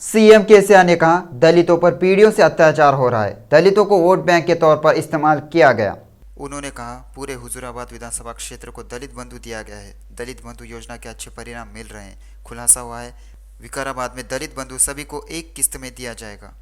CM KCR ने कहा, दलितों पर पीढ़ियों से अत्याचार हो रहा है, दलितों को वोट बैंक के तौर पर इस्तेमाल किया गया। उन्होंने कहा, पूरे हुजूराबाद विधानसभा क्षेत्र को दलित बंधु दिया गया है। दलित बंधु योजना के अच्छे परिणाम मिल रहे हैं। खुलासा हुआ है, विकाराबाद में दलित बंधु सभी को एक किस्त में दिया जाएगा।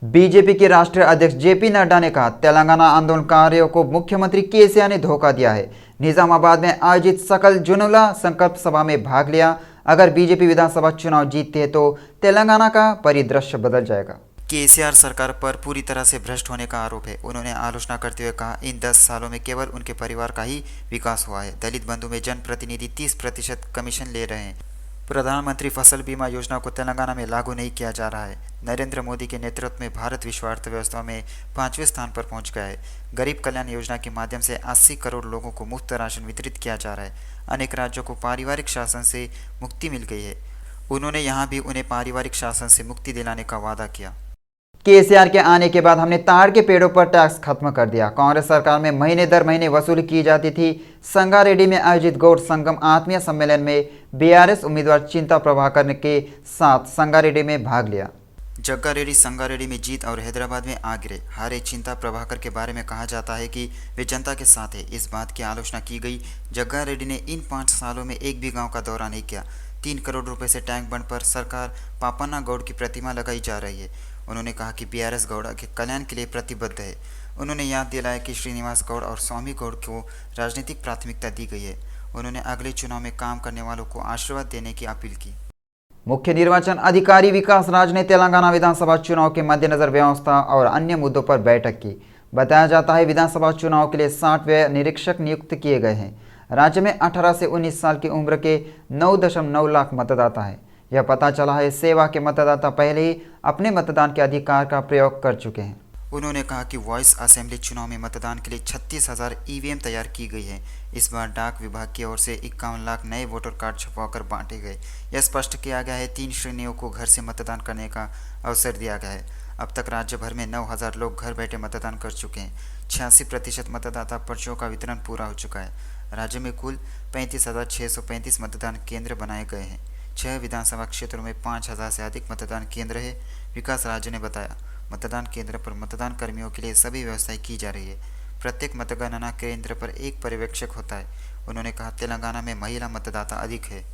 बीजेपी के राष्ट्रीय अध्यक्ष जेपी नड्डा ने कहा, तेलंगाना आंदोलनकारियों को मुख्यमंत्री केसीआर ने धोखा दिया है। निजामाबाद में आयोजित सकल जुनुला संकल्प सभा में भाग लिया। अगर बीजेपी विधानसभा चुनाव जीतती है तो तेलंगाना का परिदृश्य बदल जाएगा। केसीआर सरकार पर पूरी तरह से भ्रष्ट होने का आरोप है। उन्होंने आलोचना करते हुए कहा, इन 10 सालों में केवल उनके परिवार का ही विकास हुआ है। दलित बंधु में जनप्रतिनिधि 30% कमीशन ले रहे हैं। प्रधानमंत्री फसल बीमा योजना को तेलंगाना में लागू नहीं किया जा रहा है। नरेंद्र मोदी के नेतृत्व में भारत विश्व अर्थव्यवस्था में 5वें स्थान पर पहुंच गया है। गरीब कल्याण योजना के माध्यम से 80 करोड़ लोगों को मुफ्त राशन वितरित किया जा रहा है। अनेक राज्यों को पारिवारिक शासन से मुक्ति मिल गई है। उन्होंने यहाँ भी उन्हें पारिवारिक शासन से मुक्ति दिलाने का वादा किया। केसीआर के आने के बाद हमने ताड़ के पेड़ों पर टैक्स खत्म कर दिया। कांग्रेस सरकार में महीने दर महीने वसूली की जाती थी। संगारेड्डी में आयोजित गौड़ संगम आत्मीय सम्मेलन में बीआरएस उम्मीदवार चिंता प्रभाकर के साथ संगारेड्डी में भाग लिया। जग्गा रेड्डी संगारेड्डी में जीत और हैदराबाद में आ गिरे। हारे चिंता प्रभाकर के बारे में कहा जाता है कि वे जनता के साथ है। इस बात की आलोचना की गई। जग्गा रेड्डी ने इन 5 सालों में एक भी गांव का दौरा नहीं किया। 3 करोड़ रुपए से टैंक बंड पर सरकार पापन्ना गौड़ की प्रतिमा लगाई जा रही है। उन्होंने कहा कि बीआरएस गौड़ के कल्याण के लिए प्रतिबद्ध है। उन्होंने याद दिलाया कि श्रीनिवास गौड़ और स्वामी गौड़ को राजनीतिक प्राथमिकता दी गई है। उन्होंने अगले चुनाव में काम करने वालों को आशीर्वाद देने की अपील की। मुख्य निर्वाचन अधिकारी विकास राज ने तेलंगाना विधानसभा चुनाव के मद्देनजर व्यवस्था और अन्य मुद्दों पर बैठक की। बताया जाता है, विधानसभा चुनाव के लिए 60 व्यय निरीक्षक नियुक्त किए गए हैं। राज्य में 18 से 19 साल की उम्र के 9.9 लाख मतदाता है। यह पता चला है, सेवा के मतदाता पहले ही अपने मतदान के अधिकार का प्रयोग कर चुके हैं। उन्होंने कहा कि वॉइस असेंबली चुनाव में मतदान के लिए 36,000 ईवीएम तैयार की गई है। इस बार डाक विभाग की ओर से 51 लाख नए वोटर कार्ड छपवाकर बांटे गए। यह स्पष्ट किया गया है, 3 श्रेणियों को घर से मतदान करने का अवसर दिया गया है। अब तक राज्य भर में 9,000 लोग घर बैठे मतदान कर चुके हैं। 86% मतदाता पर्चियों का वितरण पूरा हो चुका है। राज्य में कुल 35,635 मतदान केंद्र बनाए गए हैं। 6 विधानसभा क्षेत्रों में 5,000 से अधिक मतदान केंद्र है। विकास राज्य ने बताया, मतदान केंद्र पर मतदान कर्मियों के लिए सभी व्यवस्थाएं की जा रही है। प्रत्येक मतगणना केंद्र पर एक पर्यवेक्षक होता है। उन्होंने कहा, तेलंगाना में महिला मतदाता अधिक है।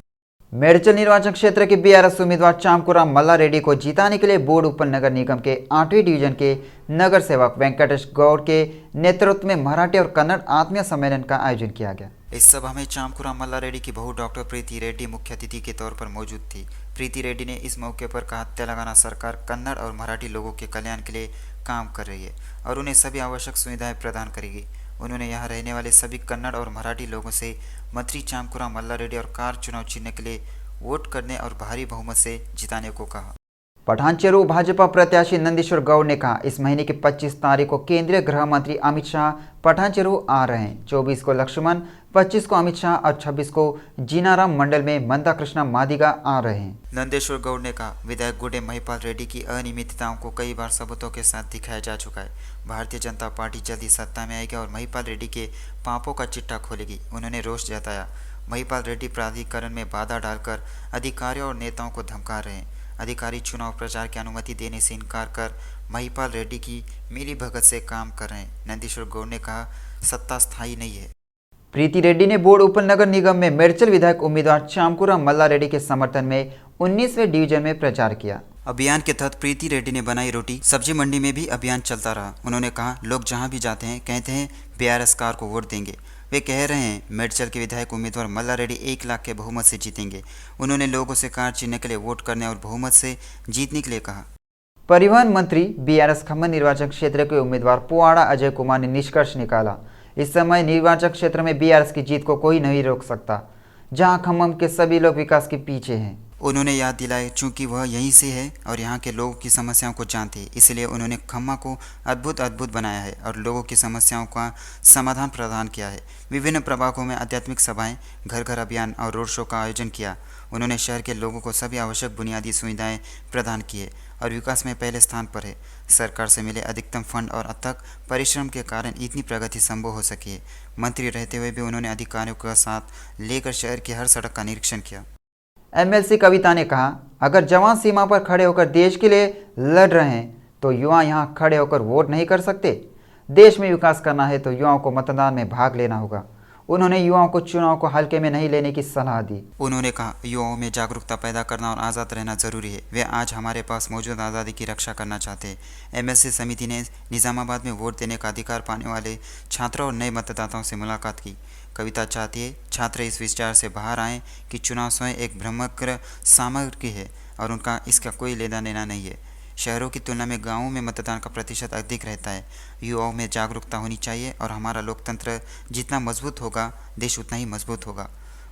मेडचल निर्वाचन क्षेत्र के बीआरएस उम्मीदवार चामकुराम मल्लारेड्डी को जिताने के लिए बोर्ड उपनगर निगम के 8वीं डिवीजन के नगर सेवक वेंकटेश गौड़ के नेतृत्व में मराठी और कन्नड़ आत्मीय सम्मेलन का आयोजन किया गया। इस सभा में चामकुराम मल्लारेड्डी की बहू डॉक्टर प्रीति रेड्डी मुख्य अतिथि के तौर पर मौजूद थी। प्रीति रेड्डी ने इस मौके पर कहा, तेलंगाना सरकार कन्नड़ और मराठी लोगों के कल्याण के लिए काम कर रही है और उन्हें सभी आवश्यक सुविधाएं प्रदान करेगी। उन्होंने यहाँ रहने वाले सभी कन्नड़ और मराठी लोगों से मंत्री चामकुराम मल्लारेड्डी और कार चुनाव चिन्ह के लिए वोट करने और भारी बहुमत से जिताने को कहा। पठानचेरू भाजपा प्रत्याशी नंदीश्वर गौड़ ने कहा, इस महीने की 25 तारीख को केंद्रीय गृह मंत्री अमित शाह पठानचेरू आ रहे हैं। 24 को लक्ष्मण, 25 को अमित शाह और 26 को जीनाराम मंडल में मंदा कृष्णा मादिगा आ रहे हैं। नंदेश्वर गौड़ ने कहा, विधायक गुडे महिपाल रेड्डी की अनियमितताओं को कई बार सबूतों के साथ दिखाया जा चुका है। भारतीय जनता पार्टी जल्दी सत्ता में आएगी और महिपाल रेड्डी के पापों का चिट्ठा खोलेगी। उन्होंने रोष जताया, महिपाल रेड्डी प्राधिकरण में बाधा डालकर अधिकारियों और नेताओं को धमका रहे हैं। अधिकारी चुनाव प्रचार की अनुमति देने से इनकार कर महिपाल रेड्डी की मिली भगत से काम कर रहे हैं। नंदीश्वर गौड़ ने कहा, सत्ता स्थायी नहीं है। प्रीति रेड्डी ने बोर्ड उपनगर निगम में मेडचल विधायक उम्मीदवार चामकुराम मल्लारेड्डी के समर्थन में 19वें डिवीजन में प्रचार किया। अभियान के तहत प्रीति रेड्डी ने बनाई रोटी सब्जी मंडी में भी अभियान चलता रहा। उन्होंने कहा, लोग जहां भी जाते हैं कहते हैं बीआरएस कार को वोट देंगे। वे कह रहे हैं मेडचल के विधायक उम्मीदवार मल्लारेड्डी 1 लाख के बहुमत से जीतेंगे। उन्होंने लोगों से कार चिन्ह के लिए वोट करने और बहुमत से जीतने के लिए कहा। परिवहन मंत्री बीआरएस खम्मन निर्वाचन क्षेत्र के उम्मीदवार पुआड़ा अजय कुमार ने निष्कर्ष निकाला, इस समय निर्वाचन क्षेत्र में बीआरएस की जीत को कोई नहीं रोक सकता, जहां खम्मम के सभी लोग विकास के पीछे हैं। उन्होंने याद दिलाया, चूंकि वह यहीं से है और यहाँ के लोगों की समस्याओं को जानते हैं, इसलिए उन्होंने खम्मा को अद्भुत बनाया है और लोगों की समस्याओं का समाधान प्रदान किया है। विभिन्न प्रभागों में आध्यात्मिक सभाएं, घर घर अभियान और रोड शो का आयोजन किया। उन्होंने शहर के लोगों को सभी आवश्यक बुनियादी सुविधाएं प्रदान किए और विकास में पहले स्थान पर है। सरकार से मिले अधिकतम फंड और अथक परिश्रम के कारण इतनी प्रगति संभव हो सकी है। मंत्री रहते हुए भी उन्होंने अधिकारियों के साथ लेकर शहर की हर सड़क का निरीक्षण किया। एमएलसी कविता ने कहा, अगर जवान सीमा पर खड़े होकर देश के लिए लड़ रहे हैं तो युवा यहाँ खड़े होकर वोट नहीं कर सकते। देश में विकास करना है तो युवाओं को मतदान में भाग लेना होगा। उन्होंने युवाओं को चुनाव को हल्के में नहीं लेने की सलाह दी। उन्होंने कहा, युवाओं में जागरूकता पैदा करना और आज़ाद रहना जरूरी है। वे आज हमारे पास मौजूद आज़ादी की रक्षा करना चाहते हैं। एमएलसी समिति ने निजामाबाद में वोट देने का अधिकार पाने वाले छात्रों और नए मतदाताओं से मुलाकात की। कविता चाहती है छात्र इस विचार से बाहर आएँ कि चुनाव स्वयं एक भ्रमग्र सामग्री है और उनका इसका कोई लेना देना नहीं है। शहरों की तुलना में गांवों में मतदान का प्रतिशत अधिक रहता है। युवाओं में जागरूकता होनी चाहिए और हमारा लोकतंत्र जितना मजबूत होगा देश उतना ही मजबूत होगा।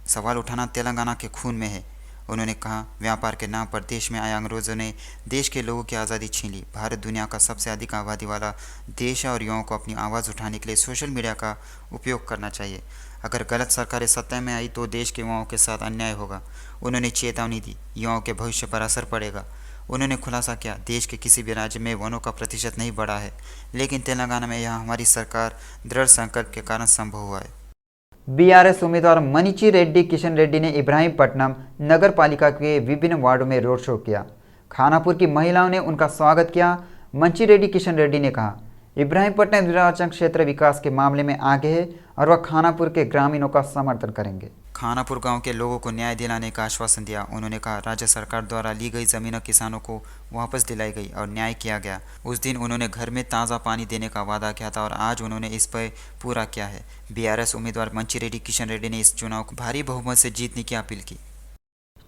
सवाल उठाना तेलंगाना के खून में है। उन्होंने कहा, व्यापार के नाम पर देश में आए अंग्रेज़ों ने देश के लोगों की आज़ादी छीन ली। भारत दुनिया का सबसे अधिक आबादी वाला देश है और युवाओं को अपनी आवाज़ उठाने के लिए सोशल मीडिया का उपयोग करना चाहिए। अगर गलत सरकारें सत्ता में आई तो देश के युवाओं के साथ अन्याय होगा। उन्होंने चेतावनी दी, युवाओं के भविष्य पर असर पड़ेगा। उन्होंने खुलासा किया, देश के किसी भी राज्य में वनों का प्रतिशत नहीं बढ़ा है, लेकिन तेलंगाना में यह हमारी सरकार दृढ़ संकल्प के कारण संभव हुआ है। बीआरएस उम्मीदवार मनीची रेड्डी किशन रेड्डी ने इब्राहिमपट्टनम नगर पालिका के विभिन्न वार्डों में रोड शो किया। खानापुर की महिलाओं ने उनका स्वागत किया। मंची रेड्डी किशन रेड्डी ने कहा, इब्राहिमपट्टनम निर्वाचन क्षेत्र विकास के मामले में आगे है और वह खानापुर के ग्रामीणों का समर्थन करेंगे। खानापुर गांव के लोगों को न्याय दिलाने का आश्वासन दिया। उन्होंने कहा, राज्य सरकार द्वारा ली गई जमीनें किसानों को वापस दिलाई गई और न्याय किया गया। उस दिन उन्होंने घर में ताज़ा पानी देने का वादा किया था और आज उन्होंने इस पर पूरा किया है। बीआरएस उम्मीदवार मंची रेड्डी किशन रेड्डी ने इस चुनाव को भारी बहुमत से जीतने की अपील की।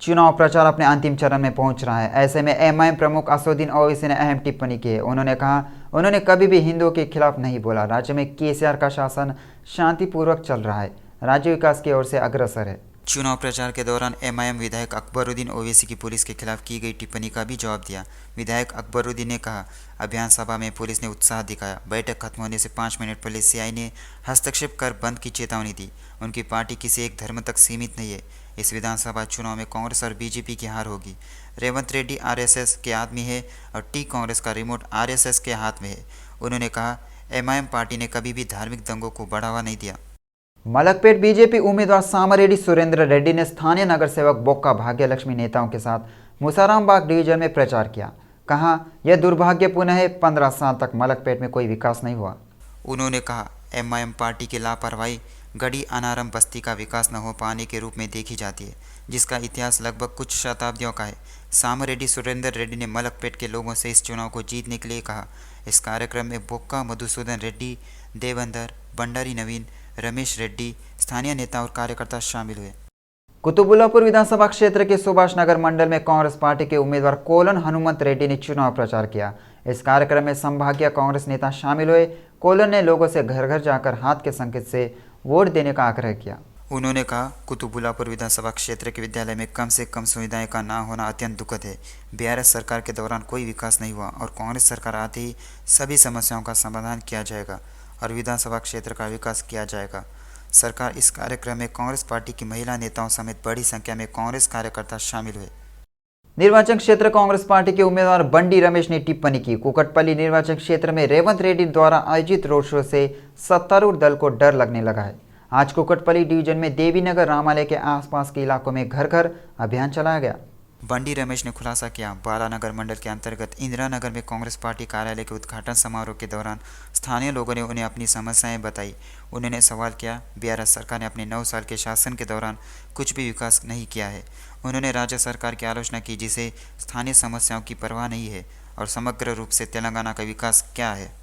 चुनाव प्रचार अपने अंतिम चरण में पहुंच रहा है। ऐसे में एमआईएम प्रमुख असदुद्दीन ओवैसी ने अहम टिप्पणी की है। उन्होंने कहा, उन्होंने कभी भी हिंदुओं के खिलाफ नहीं बोला। राज्य में केसीआर का शासन शांतिपूर्वक चल रहा है। राज्य विकास की ओर से अग्रसर है। चुनाव प्रचार के दौरान एमआईएम विधायक अकबरुद्दीन ओवैसी की पुलिस के खिलाफ की गई टिप्पणी का भी जवाब दिया। विधायक अकबरुद्दीन ने कहा, अभियान सभा में पुलिस ने उत्साह दिखाया। बैठक खत्म होने से 5 मिनट पहले सीआई ने हस्तक्षेप कर बंद की चेतावनी दी। उनकी पार्टी किसी एक धर्म तक सीमित नहीं है। इस विधानसभा चुनाव में कांग्रेस और बीजेपी की हार होगी। रेवंत रेड्डी आरएसएस के आदमी है और टी कांग्रेस का रिमोट आरएसएस के हाथ में है। उन्होंने कहा, एमआईएम पार्टी ने कभी भी धार्मिक दंगों को बढ़ावा नहीं दिया। मलकपेट बीजेपी उम्मीदवार सामरेड्डी सुरेंद्र रेड्डी ने स्थानीय नगर सेवक बोक्का भाग्यलक्ष्मी नेताओं के साथ मुसारामबाग डिवीजन में प्रचार किया। कहा, यह दुर्भाग्यपूर्ण है, 15 साल तक मलकपेट में कोई विकास नहीं हुआ। उन्होंने कहा, एमआईएम पार्टी की लापरवाही गड़ी अनारम बस्ती का विकास न हो पाने के रूप में देखी जाती है, जिसका इतिहास लगभग कुछ शताब्दियों का है। सामरेड्डी सुरेंद्र रेड्डी ने मलकपेट के लोगों से इस चुनाव को जीतने के लिए कहा। इस कार्यक्रम में बोक्का मधुसूदन रेड्डी, देवेंदर, भंडारी नवीन, रमेश रेड्डी, स्थानीय नेता और कार्यकर्ता शामिल हुए। कुतुबुल्लापुर विधानसभा क्षेत्र के सुभाष नगर मंडल में कांग्रेस पार्टी के उम्मीदवार कोलन हनुमंत रेड्डी ने चुनाव प्रचार किया। इस कार्यक्रम में संभागीय कांग्रेस नेता शामिल हुए। कोलन ने लोगों से घर घर जाकर हाथ के संकेत से वोट देने का आग्रह किया। उन्होंने कहा, कुतुबुल्लापुर विधानसभा क्षेत्र के विद्यालय में कम से कम सुविधाएं का न होना अत्यंत दुखद है। बीआरएस सरकार के दौरान कोई विकास नहीं हुआ और कांग्रेस सरकार आते ही सभी समस्याओं का समाधान किया जाएगा और विधानसभा क्षेत्र का विकास किया जाएगा। सरकार इस कार्यक्रम में कांग्रेस पार्टी की महिला नेताओं समेत बड़ी संख्या में कांग्रेस कार्यकर्ता शामिल हुए। निर्वाचन क्षेत्र कांग्रेस पार्टी के उम्मीदवार बंडी रमेश ने टिप्पणी की। कुकटपल्ली निर्वाचन क्षेत्र में रेवंत रेड्डी द्वारा आयोजित रोड शो से सत्तारूढ़ दल को डर लगने लगा है। आज कुकटपल्ली डिवीजन में देवीनगर रामालय के आसपास के इलाकों में घर घर अभियान चलाया गया। बंडी रमेश ने खुलासा किया, बालानगर मंडल के अंतर्गत इंदिरा नगर में कांग्रेस पार्टी कार्यालय के उद्घाटन समारोह के दौरान स्थानीय लोगों ने उन्हें अपनी समस्याएं बताई। उन्होंने सवाल किया, बीआरएस सरकार ने अपने 9 साल के शासन के दौरान कुछ भी विकास नहीं किया है। उन्होंने राज्य सरकार की आलोचना की, जिसे स्थानीय समस्याओं की परवाह नहीं है और समग्र रूप से तेलंगाना का विकास क्या है।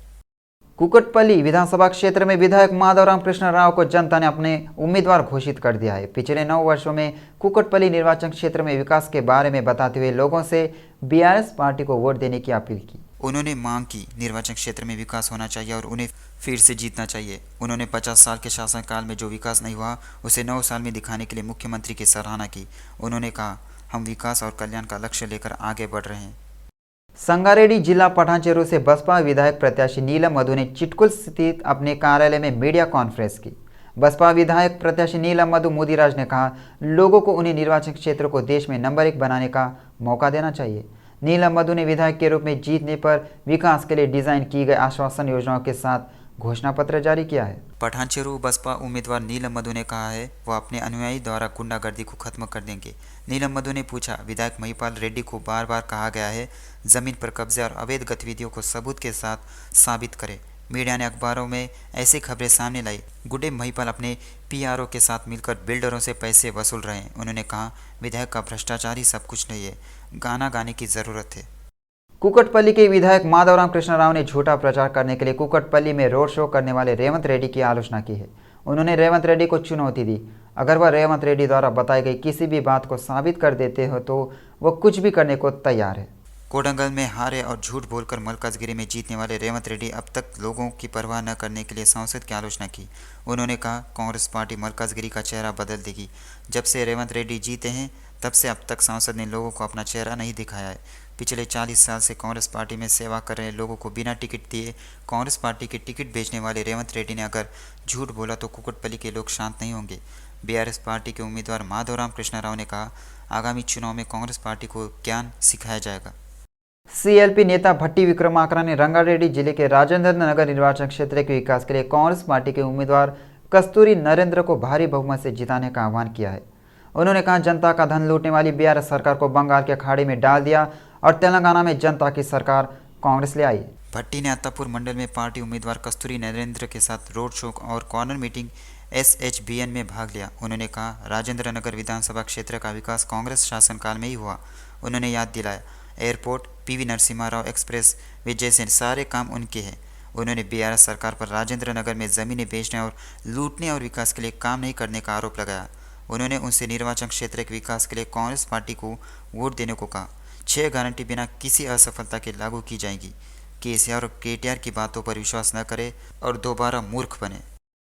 कुकटपल्ली विधानसभा क्षेत्र में विधायक माधवराम कृष्ण राव को जनता ने अपने उम्मीदवार घोषित कर दिया है। पिछले 9 वर्षों में कुकटपल्ली निर्वाचन क्षेत्र में विकास के बारे में बताते हुए लोगों से बीआरएस पार्टी को वोट देने की अपील की। उन्होंने मांग की, निर्वाचन क्षेत्र में विकास होना चाहिए और उन्हें फिर से जीतना चाहिए। उन्होंने 50 साल के शासनकाल में जो विकास नहीं हुआ उसे 9 साल में दिखाने के लिए मुख्यमंत्री की सराहना की। उन्होंने कहा, हम विकास और कल्याण का लक्ष्य लेकर आगे बढ़ रहे हैं। संगारेड्डी जिला पठानचेरू से बसपा विधायक प्रत्याशी नीलम मधु ने चिटकुल स्थित अपने कार्यालय में मीडिया कॉन्फ्रेंस की। बसपा विधायक प्रत्याशी नीलम मधु मोदीराज ने कहा, लोगों को उन्हें निर्वाचन क्षेत्र को देश में नंबर 1 बनाने का मौका देना चाहिए। नीलम मधु ने विधायक के रूप में जीतने पर विकास के लिए डिजाइन की गई आश्वासन योजनाओं के साथ घोषणा पत्र जारी किया है। पठानचेरू बसपा उम्मीदवार नीलम मधु ने कहा है वह अपने अनुयायी द्वारा गुंडागर्दी को खत्म कर देंगे। नीलम मधु ने पूछा, विधायक महिपाल रेड्डी को बार बार कहा गया है जमीन पर कब्जे और अवैध गतिविधियों को सबूत के साथ साबित करें। मीडिया ने अखबारों में ऐसी खबरें सामने लाई। गुड्डे महिपाल अपने पीआरओ के साथ मिलकर बिल्डरों से पैसे वसूल रहे हैं। उन्होंने कहा, विधायक का भ्रष्टाचार ही सब कुछ नहीं है, गाना गाने की ज़रूरत है। कुकटपल्ली के विधायक माधवराम कृष्ण राव ने झूठा प्रचार करने के लिए कुकटपल्ली में रोड शो करने वाले रेवंत रेड्डी की आलोचना की है। उन्होंने रेवंत रेड्डी को चुनौती दी, अगर वह रेवंत रेड्डी द्वारा बताई गई किसी भी बात को साबित कर देते हो तो वह कुछ भी करने को तैयार है। कोडंगल में हारे और झूठ बोलकर मलकाजगिरी में जीतने वाले रेवंत रेड्डी अब तक लोगों की परवाह न करने के लिए सांसद की आलोचना की। उन्होंने कहा, कांग्रेस पार्टी मलकाजगिरी का चेहरा बदल देगी। जब से रेवंत रेड्डी जीते हैं तब से अब तक सांसद ने लोगों को अपना चेहरा नहीं दिखाया है। पिछले 40 साल से कांग्रेस पार्टी में सेवा कर रहे लोगों को बिना टिकट दिए कांग्रेस पार्टी की टिकट बेचने वाले रेवंत रेड्डी ने अगर झूठ बोला तो कुकटपल्ली के लोग शांत नहीं होंगे। बीआरएस पार्टी के उम्मीदवार माधवराम कृष्ण राव ने कहा, आगामी चुनाव में कांग्रेस पार्टी को ज्ञान सिखाया जाएगा। सीएलपी नेता भट्टी विक्रमार्का ने रंगारेड्डी जिले के राजेंद्र नगर निर्वाचन क्षेत्र के विकास के लिए कांग्रेस पार्टी के उम्मीदवार कस्तूरी नरेंद्र को भारी बहुमत से जिताने का आह्वान किया है। उन्होंने कहा, जनता का धन लूटने वाली बीआरएस सरकार को बंगाल के अखाड़े में डाल दिया और तेलंगाना में जनता की सरकार कांग्रेस ले आई। भट्टी ने अत्तापुर मंडल में पार्टी उम्मीदवार कस्तूरी नरेंद्र के साथ रोड शो और कॉर्नर मीटिंग SHBN में भाग लिया। उन्होंने कहा, राजेंद्र नगर विधानसभा क्षेत्र का विकास कांग्रेस शासनकाल में ही हुआ। उन्होंने याद दिलाया, airport, PV Narasimha Rao express way जैसे सारे काम उनके हैं। उन्होंने बीआरएस सरकार पर राजेंद्र नगर में ज़मीनें बेचने और लूटने और विकास के लिए काम नहीं करने का आरोप लगाया। उन्होंने उनसे निर्वाचन क्षेत्र के विकास के लिए कांग्रेस पार्टी को वोट देने को कहा। 6 गारंटी बिना किसी असफलता के लागू की जाएगी। केसीआर और KTR की बातों पर विश्वास न करें और दोबारा मूर्ख बने।